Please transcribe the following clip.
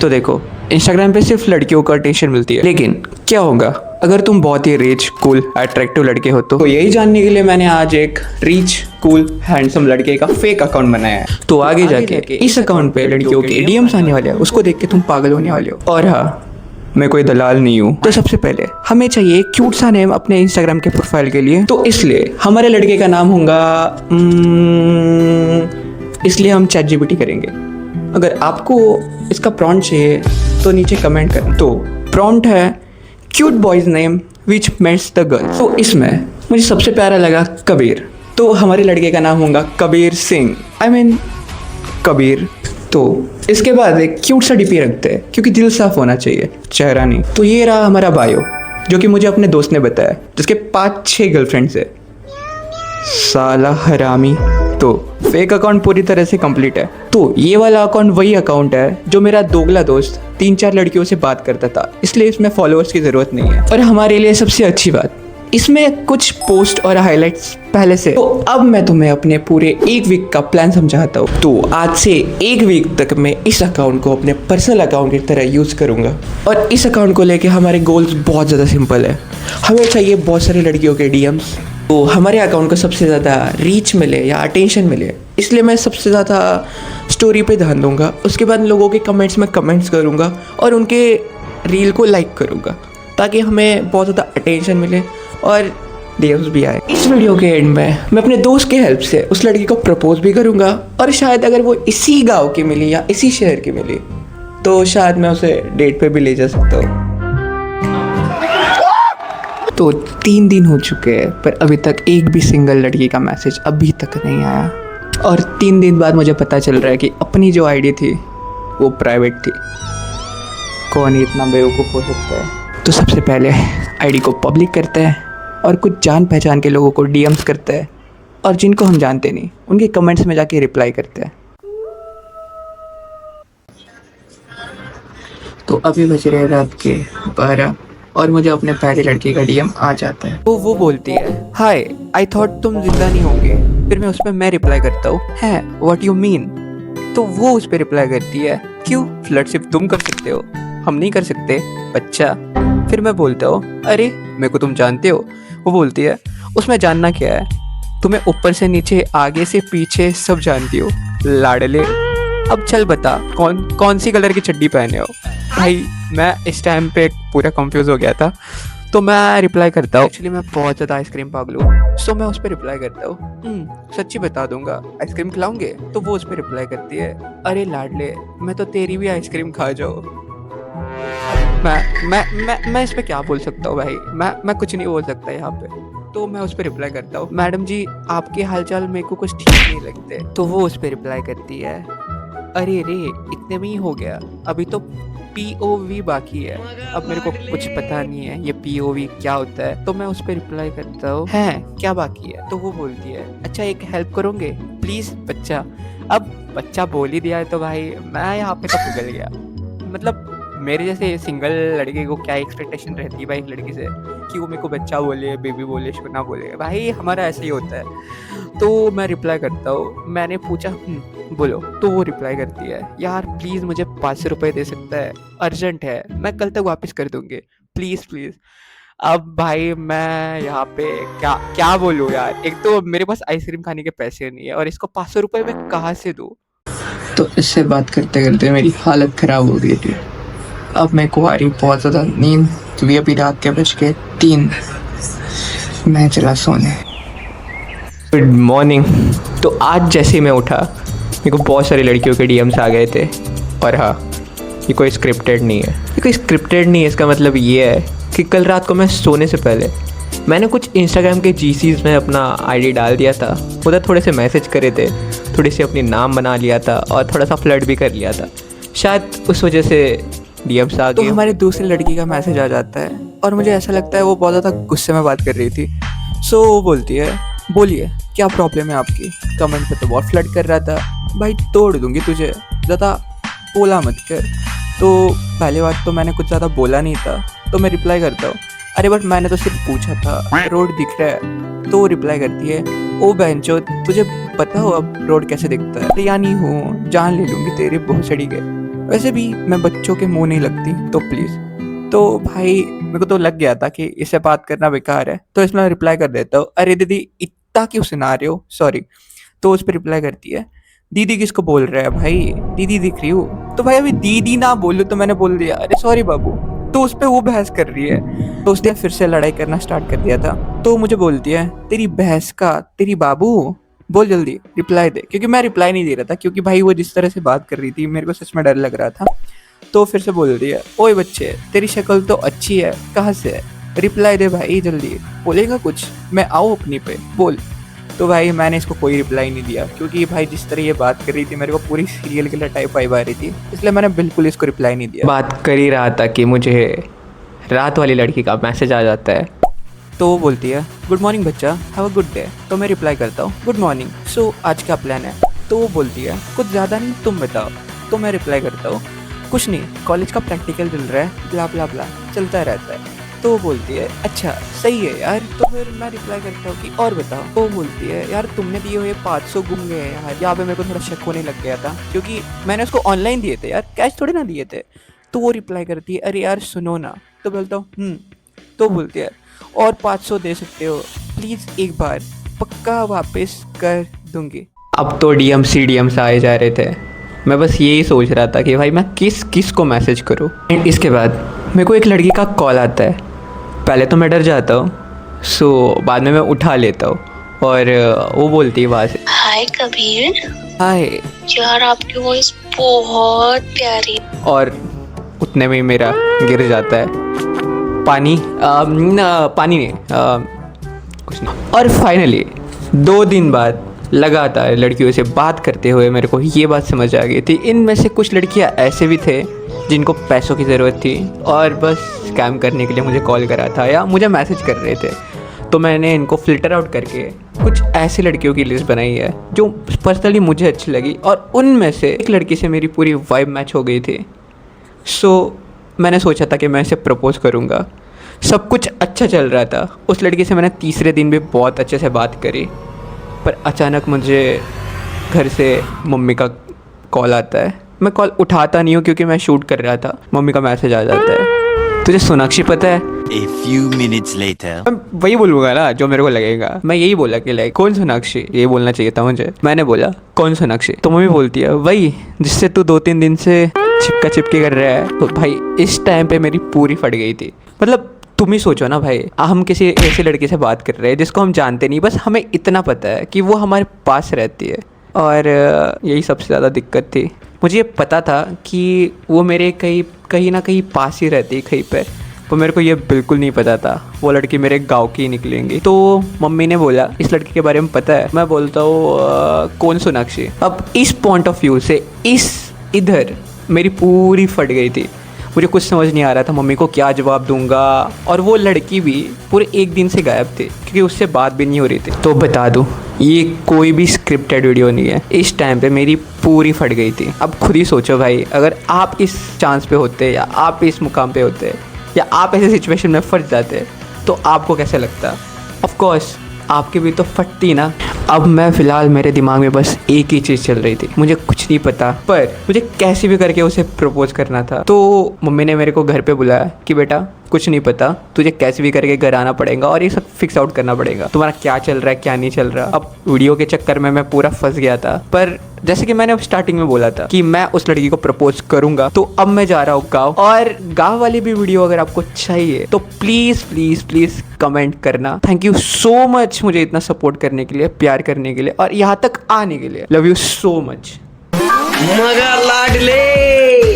तो देखो, इंस्टाग्राम पे सिर्फ लड़कियों को अटेंशन मिलती है, लेकिन क्या होगा अगर तुम बहुत ही रिच, कूल, अट्रैक्टिव लड़के हो तो यही जानने के लिए मैंने आज एक रिच, कूल, हैंडसम लड़के का फेक अकाउंट बनाया है। तो आगे जाके इस अकाउंट पे लड़कियों के डीएम्स आने वाले हैं, उसको देख के तुम पागल होने वाले हो। और हाँ, मैं कोई दलाल नहीं हूँ। तो सबसे पहले हमें चाहिए क्यूट सा नेम अपने इंस्टाग्राम के प्रोफाइल के लिए, तो इसलिए हमारे लड़के का नाम होगा इसलिए हम ChatGPT करेंगे। अगर आपको इसका प्रॉम्प्ट चाहिए तो नीचे कमेंट करें। तो प्रॉम्प्ट है cute boys name which match the girl. तो इसमें मुझे सबसे प्यारा लगा कबीर, तो हमारे लड़के का नाम होगा कबीर सिंह, कबीर। तो इसके बाद एक क्यूट सा डीपी रखते हैं, क्योंकि दिल साफ होना चाहिए, चेहरा नहीं। तो ये रहा हमारा बायो, जो कि मुझे अपने दोस्त ने बताया, जिसके 5-6 गर्लफ्रेंड्स है। साला हरामी। तो फेक अकाउंट पूरी तरह से कंप्लीट है। तो ये वाला अकाउंट वही अकाउंट है जो मेरा दोगला दोस्त 3-4 लड़कियों से बात करता था, इसलिए इसमें फॉलोअर्स की ज़रूरत नहीं है। और हमारे लिए सबसे अच्छी बात, इसमें कुछ पोस्ट और हाइलाइट्स पहले से। तो अब मैं तुम्हें अपने पूरे 1 वीक का प्लान समझाता हूँ। तो आज से 1 वीक तक मैं इस अकाउंट को अपने पर्सनल अकाउंट की तरह यूज़ करूँगा। और इस अकाउंट को लेके हमारे गोल्स बहुत ज़्यादा सिंपल है। हमें चाहिए बहुत सारी लड़कियों के डीएम्स, तो हमारे अकाउंट को सबसे ज़्यादा रीच मिले या अटेंशन मिले, इसलिए मैं सबसे ज़्यादा स्टोरी पे ध्यान दूंगा। उसके बाद लोगों के कमेंट्स में कमेंट्स करूँगा और उनके रील को लाइक करूँगा, ताकि हमें बहुत ज़्यादा अटेंशन मिले और डीएम्स भी आए। इस वीडियो के एंड में मैं अपने दोस्त के हेल्प से उस लड़की को प्रपोज भी करूँगा, और शायद अगर वो इसी गाँव की मिली या इसी शहर की मिली तो शायद मैं उसे डेट पे भी ले जा सकता हूँ। तो 3 दिन हो चुके हैं, पर अभी तक एक भी सिंगल लड़की का मैसेज अभी तक नहीं आया। और 3 दिन बाद मुझे पता चल रहा है कि अपनी जो आईडी थी वो प्राइवेट थी। कौन इतना बेवकूफ़ हो सकता है। तो सबसे पहले आईडी को पब्लिक करते हैं और कुछ जान पहचान के लोगों को डीएम्स करते हैं, और जिनको हम जानते नहीं उनके कमेंट्स में जाके रिप्लाई करते हैं। तो अभी बज रहे रात के 12 और मुझे अपने पहले लड़के का डीएम आ जाता है। तो वो बोलती है, हाय, आई थॉट तुम जिंदा नहीं होंगे। फिर मैं उसमें मैं रिप्लाई करता हूँ, है व्हाट यू मीन। तो वो उस पर रिप्लाई करती है, क्यों, फ्लर्ट सिर्फ तुम कर सकते हो, हम नहीं कर सकते बच्चा। फिर मैं बोलता हूँ, अरे मेरे को तुम जानते हो। वो बोलती है, उसमें जानना क्या है, तुम्हें ऊपर से नीचे, आगे से पीछे सब जानती हो लाडले। अब चल बता, कौन सी कलर की चड्डी पहने हो। भाई मैं इस टाइम पे पूरा कंफ्यूज हो गया था। तो मैं रिप्लाई करता हूँ, एक्चुअली मैं बहुत ज़्यादा आइसक्रीम पागल हूँ। सो मैं उस पर रिप्लाई करता हूँ, सच्ची बता दूंगा, आइसक्रीम खिलाओगे। तो वो उस पर रिप्लाई करती है, अरे लाडले, मैं तो तेरी भी आइसक्रीम खा जाओ। मैं इस पर क्या बोल सकता हूँ भाई, मैं कुछ नहीं बोल सकता यहाँ पे। तो मैं उस पर रिप्लाई करता हूँ, मैडम जी आपके हालचाल मेरे को कुछ ठीक नहीं लगते। तो वो उस पर रिप्लाई करती है, अरे रे, इतने में ही हो गया, अभी तो POV बाकी है। अब मेरे को कुछ पता नहीं है ये POV क्या होता है। तो मैं उस पर रिप्लाई करता हूँ, है क्या बाकी है। तो वो बोलती है, अच्छा एक हेल्प करोगे प्लीज़ बच्चा। अब बच्चा बोल ही दिया है तो भाई मैं यहाँ पे तो पिघल गया। मतलब मेरे जैसे सिंगल लड़के को क्या एक्सपेक्टेशन रहती है भाई एक लड़की से, कि वो मेरे को बच्चा बोले, बेबी बोले, शुना बोले। भाई हमारा ऐसा ही होता है। तो मैं रिप्लाई करता हूँ, मैंने पूछा बोलो। तो वो रिप्लाई करती है, यार प्लीज़ मुझे 500 रुपये दे सकता है, अर्जेंट है, मैं कल तक वापस कर दूँगी, प्लीज़ प्लीज़। अब भाई मैं यहाँ पे क्या बोलूँ यार। एक तो मेरे पास आइसक्रीम खाने के पैसे नहीं है, और इसको 500 रुपये मैं कहाँ से दूँ। तो इससे बात करते करते मेरी हालत ख़राब हो गई थी। अब मैं को आ रही बहुत ज़्यादा नींद, क्योंकि अभी रात के 3 मैं चला सोने। Good morning. तो आज जैसे ही मैं उठा, मेरे को बहुत सारी लड़कियों के डीएम्स आ गए थे। और हाँ, ये कोई स्क्रिप्टेड नहीं है, इसका मतलब ये है कि कल रात को मैं सोने से पहले मैंने कुछ इंस्टाग्राम के GCs में अपना आईडी डाल दिया था। उधर थोड़े से मैसेज करे थे, थोड़ी सी अपनी नाम बना लिया था, और थोड़ा सा फ्लर्ट भी कर लिया था। शायद उस वजह से डीएम्स आ गए। तो हमारे दूसरी लड़की का मैसेज आ जाता है, और मुझे ऐसा लगता है वो बहुत ज़्यादा गुस्से में बात कर रही थी। सो वो बोलती है, बोलिए क्या प्रॉब्लम है आपकी। कमेंट पे तो बहुत फ्लर्ट कर रहा था, भाई तोड़ दूंगी तुझे, ज़्यादा बोला मत कर। तो पहली बात तो मैंने कुछ ज़्यादा बोला नहीं था, तो मैं रिप्लाई करता हूँ, अरे बट मैंने तो सिर्फ पूछा था, रोड दिख रहा है। तो रिप्लाई करती है, ओ बहनचोद, तुझे पता हो अब रोड कैसे दिखता है। यानी हूँ, जान ले लूँगी तेरी भोसड़ी के। वैसे भी मैं बच्चों के मुंह नहीं लगती, तो प्लीज़। तो भाई मेरे को तो लग गया था कि इससे बात करना बेकार है, तो इसमें रिप्लाई कर देता हूँ, अरे दीदी इतना क्यों सुना रहे हो, सॉरी। तो उस पर रिप्लाई करती है, दीदी किसको बोल रहा है भाई, दीदी दिख रही हूँ। तो भाई अभी दीदी ना बोलूँ तो मैंने बोल दिया अरे सॉरी बाबू। तो उस पर वो बहस कर रही है, तो उसने फिर से लड़ाई करना स्टार्ट कर दिया था। तो मुझे बोलती है तेरी बहस का तेरी बाबू, बोल जल्दी रिप्लाई दे। क्योंकि मैं रिप्लाई नहीं दे रहा था, क्योंकि भाई वो जिस तरह से बात कर रही थी मेरे को सच में डर लग रहा था। तो फिर से बोल रही है, ओए बच्चे तेरी शक्ल तो अच्छी है, कहाँ से है, रिप्लाई दे भाई जल्दी, बोलेगा कुछ, मैं आऊँ अपनी पे, बोल। तो भाई मैंने इसको कोई रिप्लाई नहीं दिया, क्योंकि भाई जिस तरह ये बात कर रही थी मेरे को पूरी सीरियल किलर टाइप वाइब आ रही थी, इसलिए मैंने बिल्कुल इसको रिप्लाई नहीं दिया। बात कर ही रहा था कि मुझे रात वाली लड़की का मैसेज आ जाता है। तो वो बोलती है गुड मॉर्निंग बच्चा, हैव अ गुड डे। तो मैं रिप्लाई करता हूँ गुड मॉर्निंग, सो आज क्या प्लान है। तो वो बोलती है कुछ ज़्यादा नहीं, तुम बताओ। तो मैं रिप्लाई करता हूँ कुछ नहीं, कॉलेज का प्रैक्टिकल चल रहा है, ब्ला ब्ला ब्ला चलता रहता है। तो वो बोलती है अच्छा सही है यार। तो फिर मैं रिप्लाई करता हूँ कि और बताओ। तो वो बोलती है यार तुमने दिए हुए 500 गुम गए यार। यहाँ पे मेरे को थोड़ा शक होने लग गया था, क्योंकि मैंने उसको ऑनलाइन दिए थे यार, कैश थोड़ी ना दिए थे। तो वो रिप्लाई करती है अरे यार सुनो ना। तो बोलता हूँ तो बोलती है और 500 दे सकते हो प्लीज़, एक बार पक्का वापस कर दूंगी। अब तो DMs आए जा रहे थे, मैं बस यही सोच रहा था कि भाई मैं किस किस को मैसेज करूँ। एंड इसके बाद मेरे को एक लड़की का कॉल आता है। पहले तो मैं डर जाता हूँ, सो बाद में मैं उठा लेता हूँ और वो बोलती है वहाँ से, हाय कबीर। हाय यार आपकी वॉइस बहुत प्यारी। और उतने में ही मेरा गिर जाता है पानी, पानी नहीं, कुछ नहीं। और फाइनली 2 दिन बाद लगातार लड़कियों से बात करते हुए मेरे को ये बात समझ आ गई थी, इनमें से कुछ लड़कियां ऐसे भी थे जिनको पैसों की ज़रूरत थी और बस स्कैम करने के लिए मुझे कॉल करा था या मुझे मैसेज कर रहे थे। तो मैंने इनको फ़िल्टर आउट करके कुछ ऐसी लड़कियों की लिस्ट बनाई है जो पर्सनली मुझे अच्छी लगी, और उनमें से एक लड़की से मेरी पूरी वाइब मैच हो गई थी। सो मैंने सोचा था कि मैं इसे प्रपोज़ करूँगा। सब कुछ अच्छा चल रहा था, उस लड़की से मैंने तीसरे दिन भी बहुत अच्छे से बात करी, पर अचानक मुझे घर से मम्मी का कॉल आता है। मैं कॉल उठाता नहीं हूँ क्योंकि मैं शूट कर रहा था। मम्मी का मैसेज आ जाता है, तुझे सोनाक्षी पता है। A few minutes later. मैं वही बोलूँगा ना जो मेरे को लगेगा। मैं यही बोला कि लाइक कौन सोनाक्षी, ये बोलना चाहिए था मुझे। मैंने बोला कौन सोनाक्षी। तो मम्मी बोलती है वही जिससे तू 2-3 दिन से चिपका चिपकी कर रहा है। तो भाई इस टाइम पे मेरी पूरी फट गई थी। मतलब तुम ही सोचो ना भाई, हम किसी ऐसे लड़के से बात कर रहे हैं जिसको हम जानते नहीं, बस हमें इतना पता है कि वो हमारे पास रहती है, और यही सबसे ज़्यादा दिक्कत थी। मुझे ये पता था कि वो मेरे कहीं ना कहीं पास ही रहती है कहीं पे, तो मेरे को ये बिल्कुल नहीं पता था वो लड़की मेरे गांव की निकलेंगी। तो मम्मी ने बोला इस लड़की के बारे में पता है। मैं बोलता हूँ कौन सोनाक्षी। अब इस पॉइंट ऑफ व्यू से इधर मेरी पूरी फट गई थी। मुझे कुछ समझ नहीं आ रहा था मम्मी को क्या जवाब दूंगा, और वो लड़की भी पूरे 1 दिन से गायब थी क्योंकि उससे बात भी नहीं हो रही थी। तो बता दूं ये कोई भी स्क्रिप्टेड वीडियो नहीं है। इस टाइम पे मेरी पूरी फट गई थी। अब खुद ही सोचो भाई, अगर आप इस चांस पे होते या आप इस मुकाम पे होते या आप ऐसे सिचुएशन में फंस जाते तो आपको कैसे लगता। ऑफ कोर्स आपकी भी तो फटती ना। अब मैं फ़िलहाल मेरे दिमाग में बस एक ही चीज़ चल रही थी, मुझे कुछ नहीं पता पर मुझे कैसे भी करके उसे प्रपोज करना था। तो मम्मी ने मेरे को घर पे बुलाया कि बेटा कुछ नहीं पता, तुझे कैसे भी करके घर आना पड़ेगा और ये सब फिक्स आउट करना पड़ेगा, तुम्हारा क्या चल रहा है क्या नहीं चल रहा। अब वीडियो के चक्कर में मैं पूरा फंस गया था, पर जैसे कि मैंने अब स्टार्टिंग में बोला था कि मैं उस लड़की को प्रपोज करूंगा, तो अब मैं जा रहा हूँ गाँव। और गाँव वाली भी वीडियो अगर आपको चाहिए तो प्लीज़ प्लीज़ प्लीज़ कमेंट करना। थैंक यू सो मच मुझे इतना सपोर्ट करने के लिए, प्यार करने के लिए और यहाँ तक आने के लिए। Love you so much. मगर लाडले